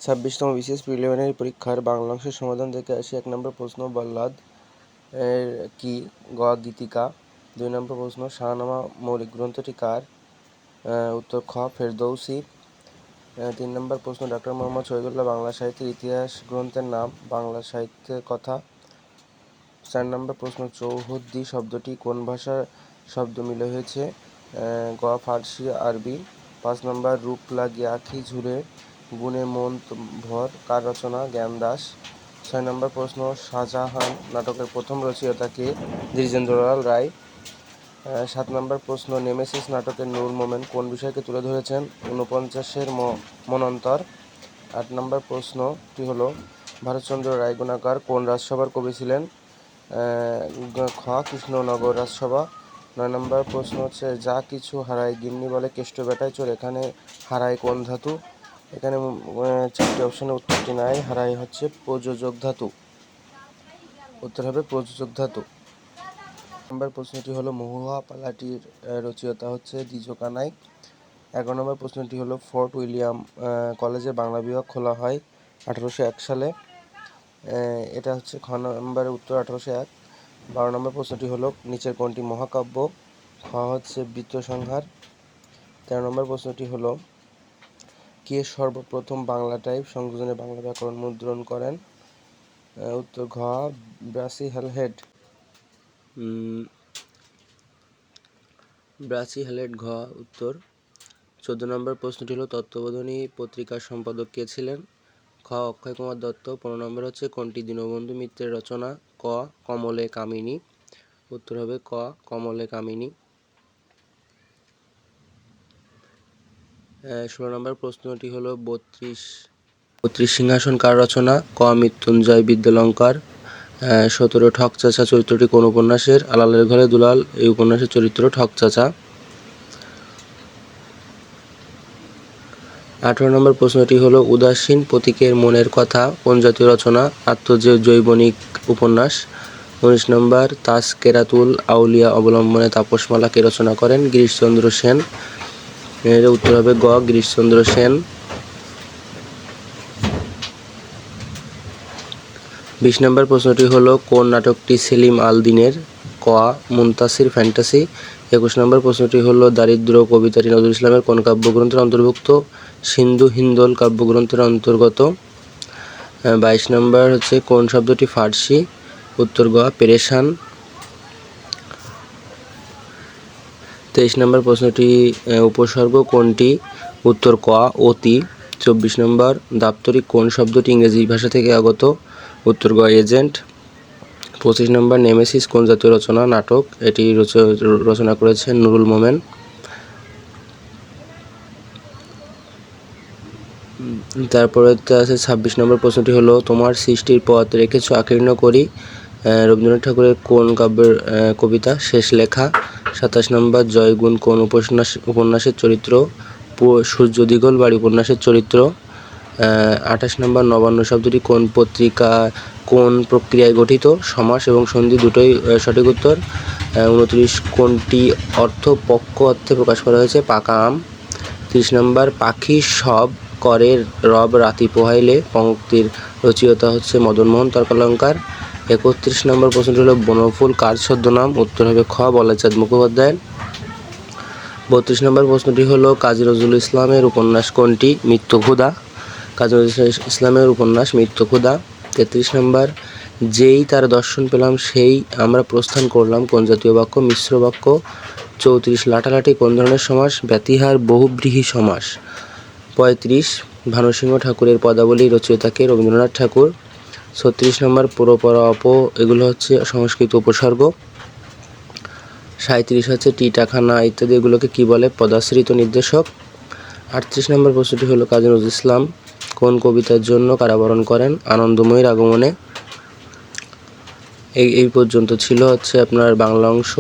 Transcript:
26তম BCS preliminary পরীক্ষার বাংলা অংশের সমাধান থেকে আসি। 1 নম্বর প্রশ্ন বল্লাদ এর কি? গ. গীতিকা। 2 নম্বর প্রশ্ন শাহনামা মৌলিক গ্রন্থটি কার? উত্তর খ. ফেরদৌসী। 3 নম্বর প্রশ্ন ডক্টর মোহাম্মদ শহীদুল্লাহ বাংলা সাহিত্যের ইতিহাস গ্রন্থের নাম? বাংলা সাহিত্যের কথা। 4 নম্বর প্রশ্ন চৌহদ্দি শব্দটি কোন ভাষার শব্দ মিলে হয়েছে? গ. ফার্সি আরবি। 5 নম্বর রূপ লাগি আঁখি ঝুরে গুণে মন ভর কার রচনা? জ্ঞান দাস। 6 নম্বর প্রশ্ন শাহজাহান নাটকের প্রথম রচয়িতা কে? দ্বিজেন্দ্রলাল রায়। 7 নম্বর প্রশ্ন নেমেসিস নাটকের নুরুল মোমেন কোন বিষয়কে তুলে ধরেছেন? 49-এর মনন্তর। 8 নম্বর প্রশ্নটি হলো ভারতচন্দ্র রায়গুণাকর কোন রাজসভার কবি ছিলেন? খ. কৃষ্ণনগর রাজসভা। 9 নম্বর প্রশ্ন হচ্ছে যা কিছু হারায় গিন্নি বলে কেষ্ট বেটায় চোর, এখানে হারায় কোন ধাতু? এখানে 4টি অপশনের উত্তরটি নাই। হারায় হচ্ছে প্রযোজক ধাতু। উত্তর হবে প্রযোজক ধাতু। নম্বর প্রশ্নটি হলো মহুয়া পালাটির রচয়িতা হচ্ছে দ্বিজ কানাই। 11 নম্বর প্রশ্নটি হলো ফোর্ট উইলিয়াম কলেজের বাংলা বিভাগ খোলা হয় 1801 সালে। এটা হচ্ছে খ নম্বরের উত্তর 1801। 12 নম্বর প্রশ্নটি হলো নিচের কোনটি মহাকাব্য? খ হচ্ছে বৃত্রসংহার। 13 নম্বর প্রশ্নটি হলো কে সর্বপ্রথম বাংলা টাইপ সংযোজনে বাংলা ব্যাকরণ মুদ্রণ করেন? উত্তর ঘ. Brassey Halhed. ব্রাসি হ্যালহেড ঘ উত্তর। 14 নম্বর প্রশ্নটি হলো তত্ত্ববোধিনী পত্রিকার সম্পাদক কে ছিলেন? খ. অক্ষয় কুমার দত্ত। 15 নম্বর হচ্ছে কোনটি দীনবন্ধু মিত্রের রচনা? ক. কমলে কামিনী। উত্তর হবে ক. কমলে কামিনী। 16 নম্বর প্রশ্নটি হলো 32 সিংহাসন কার রচনা? ক. মৃত্যুঞ্জয় বিদ্যালঙ্কার। 17 ঠক চাচা চরিত্রটি কোন উপন্যাসের? আলালের ঘরে দুলাল এই উপন্যাসের চরিত্র ঠক চাচা। 18 নম্বর প্রশ্নটি হলো উদাসীন প্রতীকের মনের কথা কোন জাতীয় রচনা? আত্মজৈবনিক উপন্যাস। 19 নম্বর তাজকেরাতুল আউলিয়া অবলম্বনে তাপসমালা কে রচনা করেন? গিরিশচন্দ্র সেন। এর উত্তর হবে গ. গিরিশচন্দ্র সেন। 20 নম্বর প্রশ্নটি হলো কোন নাটকটি সেলিম আল দীনের? ক. মুনতাসির ফ্যান্টাসি। 21 নম্বর প্রশ্নটি হলো দারিদ্র কবিতাটি নজরুল ইসলামের কোন কাব্যগ্রন্থের অন্তর্ভুক্ত? সিন্ধু হিন্দোল কাব্যগ্রন্থের অন্তর্গত। 22 নম্বর হচ্ছে কোন শব্দটি ফার্সি? উত্তর গ. পেরেশান। 23 নম্বর প্রশ্নটি উপসর্গ কোনটি? উত্তর ক. অতি। 24 নম্বর দাপ্তরিক কোন শব্দটি ইংরেজি ভাষা থেকে আগত? উত্তর গ. এজেন্ট। 25 নম্বর নেমেসিস কোন জাতীয় রচনা? নাটক। এটি রচনা করেছেন নুরুল মোমেন। তারপরে আছে 26 নম্বর প্রশ্নটি হলো তোমার সৃষ্টির পথ রেখেছ আকীর্ণ করি রবীন্দ্রনাথ ঠাকুরের কোন কাব্যের কবিতা? শেষ লেখা। 27 নম্বর জয়গুণ কোন উপন্যাসের চরিত্র? সূর্যদিগল বাড়ি উপন্যাসের চরিত্র। 28 নম্বর নবান্ন শব্দটি কোন পত্রিকা কোন প্রক্রিয়ায় গঠিত? সমাস এবং সন্ধি দুটোই সঠিক উত্তর। 29 কোনটি অর্থ পক্ষ অর্থে প্রকাশ করা হয়েছে? পাকা আম। 30 নম্বর পাখি সব করে রব রাতি পোহাইলে পঙ্ক্তির রচয়িতা হচ্ছে মদনমোহন তর্কালঙ্কার। 31 নম্বর প্রশ্নটি হলো বনফুল কার ছদ্মনাম? উত্তর হবে খ. বলাইচাঁদ মুখোপাধ্যায়। 32 নম্বর প্রশ্নটি হলো কাজী নজরুল ইসলামের উপন্যাস কোনটি? মৃত্যুক্ষুধা। কাজী নজরুল ইসলামের উপন্যাস মৃত্যুক্ষুধা। 33 নম্বর যেই তার দর্শন পেলাম সেই আমরা প্রস্থান করলাম কোন জাতীয় বাক্য? মিশ্র বাক্য। 34 লাটালাটি কোন ধরনের সমাস? ব্যতিহার বহুব্রীহি সমাস। 35 ভানুসিংহ ঠাকুরের পদাবলী রচয়িতাকে? রবীন্দ্রনাথ ঠাকুর। 36 নম্বর পুরোপরা অপ এগুলো হচ্ছে সংস্কৃত উপসর্গ। 37 হচ্ছে টিটাখানা ইত্যাদি এগুলোকে কি বলে? পদাশ্রিত নির্দেশক। 38 নম্বর প্রশ্নটি হলো কাজী নজরুল ইসলাম কোন কবিতার জন্য কারাবরণ করেন? আনন্দময়ীর আগমনে। এই পর্যন্ত ছিল হচ্ছে আপনার বাংলা অংশ।